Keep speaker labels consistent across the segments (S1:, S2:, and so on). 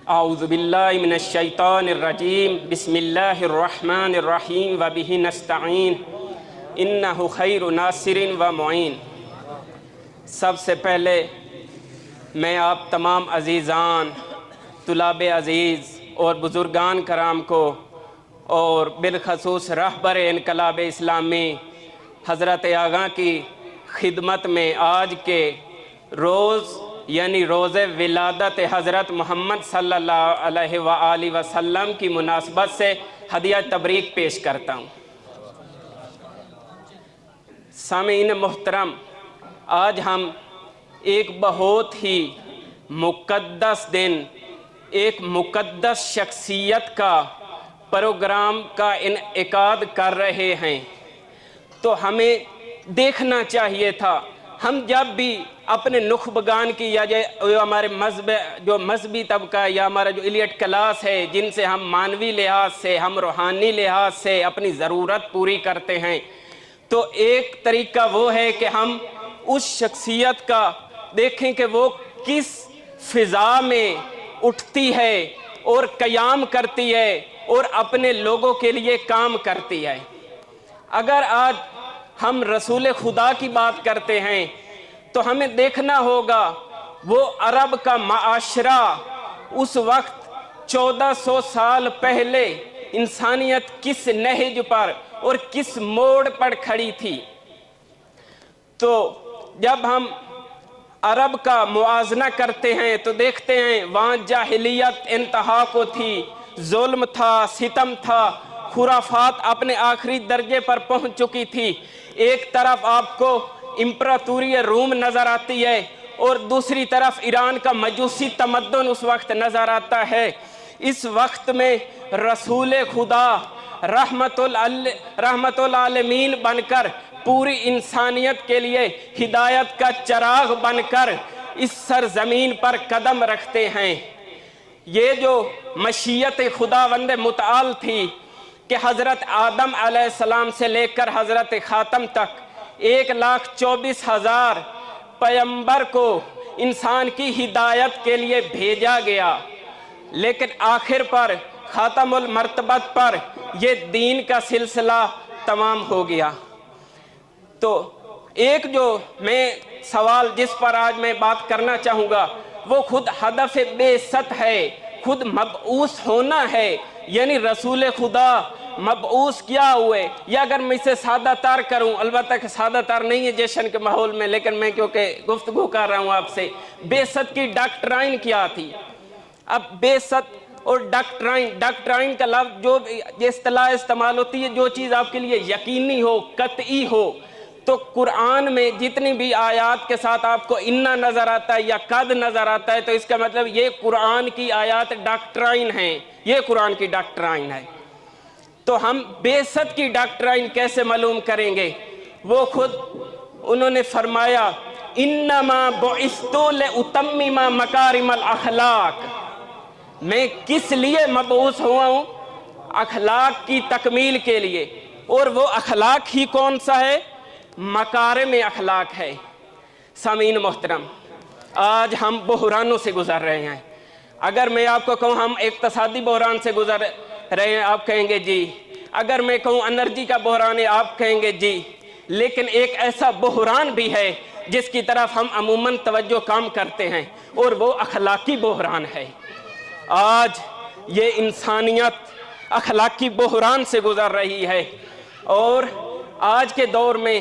S1: اعوذ باللہ من الشیطان الرجیم بسم اللہ الرحمن الرحیم وبہ نستعین انہ خیر ناصر و معین۔ سب سے پہلے میں آپ تمام عزیزان، طلاب عزیز اور بزرگان کرام کو اور بالخصوص رہبر انقلاب اسلامی حضرت آغا کی خدمت میں آج کے روز یعنی روز ولادت حضرت محمد صلی اللہ علیہ وآلہ وسلم کی مناسبت سے ہدیہ تبریک پیش کرتا ہوں۔ سامعین محترم، آج ہم ایک بہت ہی مقدس دن، ایک مقدس شخصیت کا پروگرام کا انعقاد کر رہے ہیں، تو ہمیں دیکھنا چاہیے تھا ہم جب بھی اپنے نخبگان کی یا جو ہمارے مذہبی طبقہ یا ہمارا جو ایلیٹ کلاس ہے، جن سے ہم معنوی لحاظ سے، ہم روحانی لحاظ سے اپنی ضرورت پوری کرتے ہیں، تو ایک طریقہ وہ ہے کہ ہم اس شخصیت کا دیکھیں کہ وہ کس فضا میں اٹھتی ہے اور قیام کرتی ہے اور اپنے لوگوں کے لیے کام کرتی ہے۔ اگر آج ہم رسول خدا کی بات کرتے ہیں تو ہمیں دیکھنا ہوگا وہ عرب کا معاشرہ اس وقت 1400 سال پہلے انسانیت کس نہج پر اور کس موڑ پر کھڑی تھی۔ تو جب ہم عرب کا موازنہ کرتے ہیں تو دیکھتے ہیں وہاں جاہلیت انتہا کو تھی، ظلم تھا، ستم تھا، خرافات اپنے آخری درجے پر پہنچ چکی تھی۔ ایک طرف آپ کو امپراتوری روم نظر آتی ہے اور دوسری طرف ایران کا مجوسی تمدن اس وقت نظر آتا ہے۔ اس وقت میں رسول خدا رحمت العالمین بن کر پوری انسانیت کے لیے ہدایت کا چراغ بن کر اس سرزمین پر قدم رکھتے ہیں۔ یہ جو مشیت خداوند متعال تھی کہ حضرت آدم علیہ السلام سے لے کر حضرت خاتم تک 1,24,000 پیغمبر کو انسان کی ہدایت کے لیے بھیجا گیا، لیکن آخر پر خاتم المرتبت پر یہ دین کا سلسلہ تمام ہو گیا۔ تو ایک جو میں سوال جس پر آج میں بات کرنا چاہوں گا وہ خود ہدف بعثت ہے، خود مبعوث ہونا ہے، یعنی رسول خدا مبعوث کیا ہوئے۔ یا اگر میں اسے سادہ تر کروں، البتہ کہ سادہ تر نہیں ہے جشن کے ماحول میں، لیکن میں کیونکہ گفتگو کر رہا ہوں آپ سے، بعثت کی ڈاکٹرائن کیا تھی؟ اب بعثت اور ڈاکٹرائن کا لفظ جو اصطلاح استعمال ہوتی ہے، جو چیز آپ کے لیے یقینی ہو، قطعی ہو، تو قرآن میں جتنی بھی آیات کے ساتھ آپ کو انا نظر آتا ہے یا قد نظر آتا ہے، تو اس کا مطلب یہ قرآن کی آیات ڈاکٹرائن ہیں، یہ قرآن کی ڈاکٹرائن ہے۔ تو ہم بعثت کی ڈاکٹرائن کیسے معلوم کریں گے؟ وہ خود انہوں نے فرمایا انما بعثت لاتمم مکارم الاخلاق، میں کس لیے مبعوث ہوا ہوں؟ اخلاق کی تکمیل کے لیے۔ اور وہ اخلاق ہی کون سا ہے؟ مکارم اخلاق ہے۔ سامعین محترم، آج ہم بحرانوں سے گزر رہے ہیں۔ اگر میں آپ کو کہوں ہم اقتصادی بحران سے گزر رہے ہیں، آپ کہیں گے جی۔ اگر میں کہوں انرجی کا بحران ہے، آپ کہیں گے جی۔ لیکن ایک ایسا بحران بھی ہے جس کی طرف ہم عموماً توجہ کم کرتے ہیں، اور وہ اخلاقی بحران ہے۔ آج یہ انسانیت اخلاقی بحران سے گزر رہی ہے، اور آج کے دور میں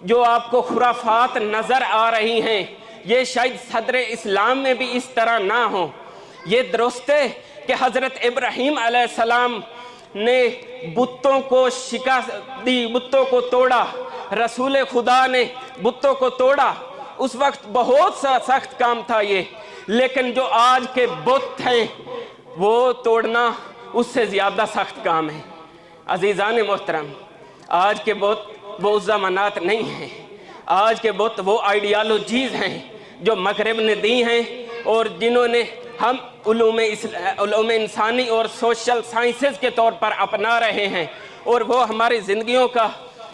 S1: جو آپ کو خرافات نظر آ رہی ہیں، یہ شاید صدر اسلام میں بھی اس طرح نہ ہوں۔ یہ درست ہے کہ حضرت ابراہیم علیہ السلام نے بتوں کو شکست دی، بتوں کو توڑا، رسول خدا نے بتوں کو توڑا۔ اس وقت بہت سا سخت کام تھا یہ، لیکن جو آج کے بت ہیں وہ توڑنا اس سے زیادہ سخت کام ہے۔ عزیزان محترم، آج کے بت وہ زمانات نہیں ہیں، آج کے بت وہ آئیڈیالوجیز ہیں جو مغرب نے دی ہیں، اور جنہوں نے ہم علوم انسانی اور سوشل سائنسز کے طور پر اپنا رہے ہیں، اور وہ ہماری زندگیوں کا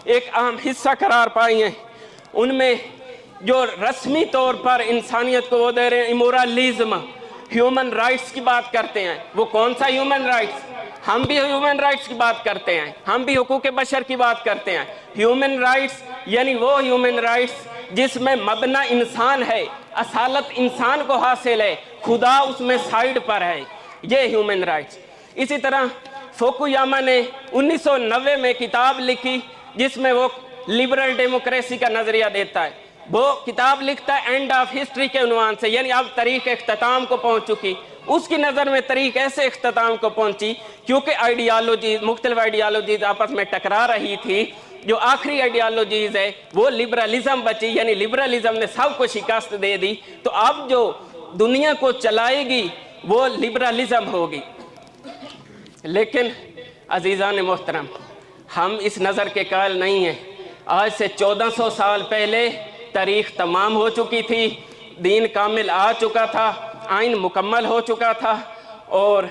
S1: ایک اہم حصہ قرار پائی ہیں۔ ان میں جو رسمی طور پر انسانیت کو وہ دے رہے ہیں امورالزم، ह्यूमन राइट्स की बात करते हैं। वो कौन सा ह्यूमन राइट्स? हम भी ह्यूमन राइट्स की बात करते हैं, हम भी हुकूक बशर की बात करते हैं। ह्यूमन राइट्स यानी वो ह्यूमन राइट्स जिसमें मबना इंसान है, असालत इंसान को हासिल है, खुदा उसमें साइड पर है, ये ह्यूमन राइट्स। इसी तरह फुकुयामा ने 1990 में किताब लिखी जिसमें वो लिबरल डेमोक्रेसी का नज़रिया देता है। वो किताब लिखता है एंड ऑफ हिस्ट्री के उन्वान से, यानी अब तारीख इख्तिताम को पहुंच चुकी। उसकी नज़र में तारीख ऐसे इख्तिताम को पहुंची क्योंकि आइडियालॉजीज, मुख्तलिफ आइडियालॉजीज आपस में टकरा रही थी। जो आखिरी आइडियालॉजीज है वो लिबरलिज्म बची, यानी लिबरलिज्म ने सब को शिकस्त दे दी। तो अब जो दुनिया को चलाएगी वो लिबरलिज्म होगी। लेकिन अजीज़ान मोहतरम, हम इस नज़र के कायल नहीं हैं। आज से 1400 साल पहले तारीख तमाम हो चुकी थी, दीन कामिल आ चुका था, आइन मुकम्मल हो चुका था, और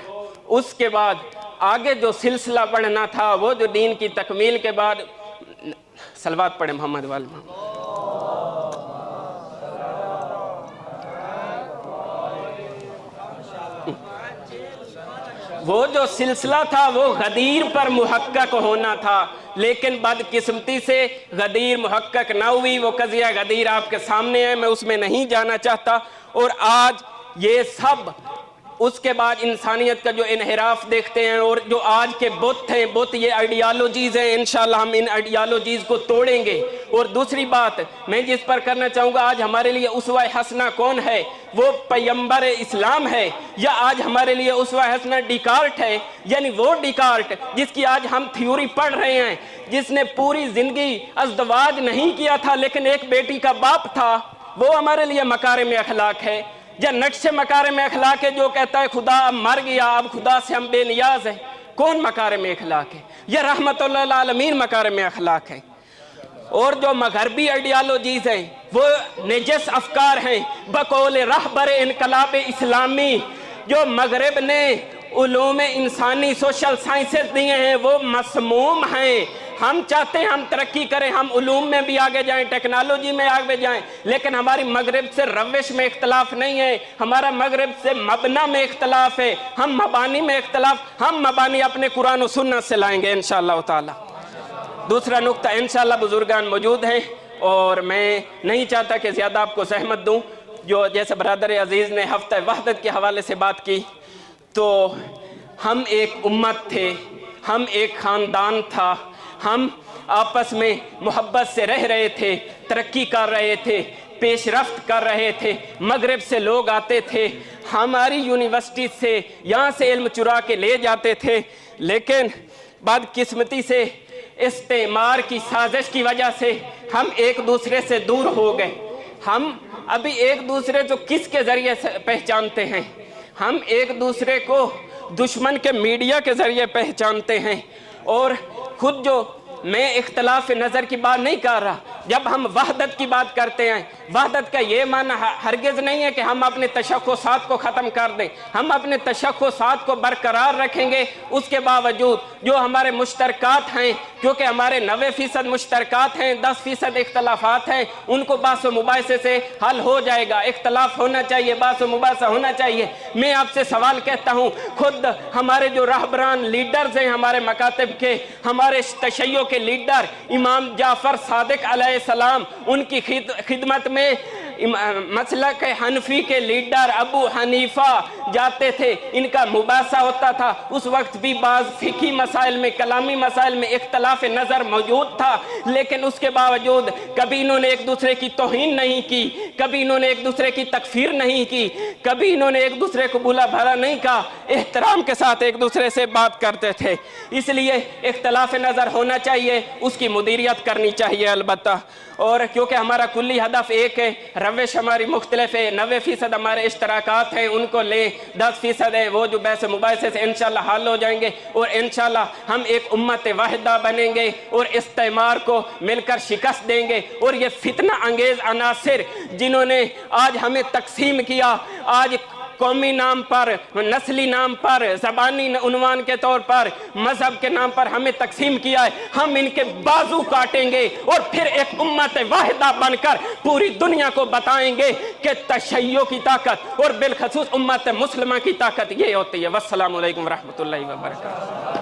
S1: उसके बाद आगे जो सिलसिला बढ़ना था वो जो दीन की तकमील के बाद, सलवात पढ़े मोहम्मद वाले मोहम्मद। वो जो सिलसिला था वो गदीर पर मुहक्कक होना था, लेकिन बदकिस्मती से गदीर मुहक्कक ना हुई। वो कज़िया गदीर आपके सामने है, मैं उसमें नहीं जाना चाहता। और आज ये सब उसके बाद इंसानियत का जो इनहिराफ देखते हैं, और जो आज के बुत हैं, बुत ये आइडियालॉजीज़ हैं। इंशाल्लाह हम इन आइडियालॉजीज़ को तोड़ेंगे। और दूसरी बात मैं जिस पर करना चाहूँगा, आज हमारे लिए उसवा हसना कौन है? वो पैगंबर इस्लाम है, या आज हमारे लिए उसवा हसना डिकार्ट है? यानी वो डिकार्ट जिसकी आज हम थ्योरी पढ़ रहे हैं, जिसने पूरी ज़िंदगी अज़दवाज नहीं किया था लेकिन एक बेटी का बाप था, वो हमारे लिए मकारिम अखलाक है? या नक्श मकारिम अखलाक है जो कहता है खुदा अब मर गया, अब खुदा से हम बेनियाज हैं? कौन मकारिम अखलाक है? या रहमतुल्लिल आलमीन मकारिम अखलाक है? और जो मगरबी आइडियालॉजीज हैं वो नजस अफकार हैं। बकौल रहबर इनकलाब इस्लामी, जो मगरब ने उलूम इंसानी सोशल साइंसेस दिए हैं वो मसमूम हैं। हम चाहते हैं हम तरक्की करें, हम उलूम में भी आगे जाएं, टेक्नोलॉजी में आगे जाएं, लेकिन हमारी मगरब से रविश में इख्तलाफ नहीं है, हमारा मगरब से मबना में इख्तलाफ है, हम मबानी में इख्तलाफ, हम मबानी अपने कुरान और सुन्नत से लाएंगे इंशाअल्लाह ताला। दूसरा नुक्ता, इंशाअल्लाह बुजुर्गान मौजूद हैं और मैं नहीं चाहता कि ज़्यादा आपको सहमत दूँ। जो जैसे बरदर अजीज़ ने हफ्ता वहदत के हवाले से बात की, तो हम एक उम्मत थे, हम एक ख़ानदान था, हम आपस में मोहब्बत से रह रहे थे, तरक्की कर रहे थे, पेशरफ्त कर रहे थे। मगरब से लोग आते थे, हमारी यूनिवर्सिटी से यहाँ से इल्म चुरा के ले जाते थे, लेकिन बदकिस्मती से इस्तेमार की साजिश की वजह से हम एक दूसरे से दूर हो गए। हम अभी एक दूसरे को किसके ज़रिए पहचानते हैं? हम एक दूसरे को दुश्मन के मीडिया के ज़रिए पहचानते हैं। और खुद जो मैं इख्तलाफ नज़र की बात नहीं कर रहा, जब हम वहदत की बात करते हैं, वहदत का ये माना हरगिज़ नहीं है कि हम अपने तशख्खुसात को ख़त्म कर दें। हम अपने तशख्खुसात को बरकरार रखेंगे, उसके बावजूद जो हमारे मुश्तरकात हैं, क्योंकि हमारे 90% मुश्तरकात हैं, 10% इख्तलाफात हैं, उनको बास व मुबाहिसे से हल हो जाएगा। इख्तलाफ होना चाहिए, बास व मुबाहिसा होना चाहिए। मैं आपसे सवाल कहता हूँ, खुद हमारे जो रहबरान लीडर्स हैं हमारे मकातिब के, हमारे तशय्यो के लीडर इमाम जाफर सादिक अलैहिस्सलाम, उनकी खिदमत में मसलक हनफी के लीडर अबू हनीफा जाते थे, इनका मुबासा होता था। उस वक्त भी बाज़ फ़िकी मसाइल में, कलामी मसाइल में इख्तलाफ नज़र मौजूद था, लेकिन उसके बावजूद कभी इन्होंने एक दूसरे की तौहीन नहीं की, कभी इन्होंने एक दूसरे की तकफीर नहीं की, कभी इन्होंने एक दूसरे को बुला भला नहीं कहा, एहतराम के साथ एक दूसरे से बात करते थे। इसलिए इख्तलाफ नज़र होना चाहिए, उसकी मुदीरियत करनी चाहिए अलबत्ता। और क्योंकि हमारा कुल्ली हदफ एक है, रविश हमारी मुख्तलिफ है, 90% हमारे इश्तराकात हैं, उनको ले, 10% है वो जो बहस मुबाहिसे से इंशाल्लाह हल हो जाएंगे, और इंशाल्लाह हम एक उम्मत वाहिदा बनेंगे और इस्तेमार को मिलकर शिकस्त देंगे। और ये फितना अंगेज़ अनासिर जिन्होंने आज हमें तकसीम किया, आज قومی نام پر، نسلی نام پر، زبانی عنوان کے طور پر، مذہب کے نام پر ہمیں تقسیم کیا ہے، ہم ان کے بازو کاٹیں گے اور پھر ایک امت واحدہ بن کر پوری دنیا کو بتائیں گے کہ تشیع کی طاقت اور بالخصوص امت مسلمہ کی طاقت یہ ہوتی ہے۔ والسلام علیکم ورحمۃ اللہ وبرکاتہ۔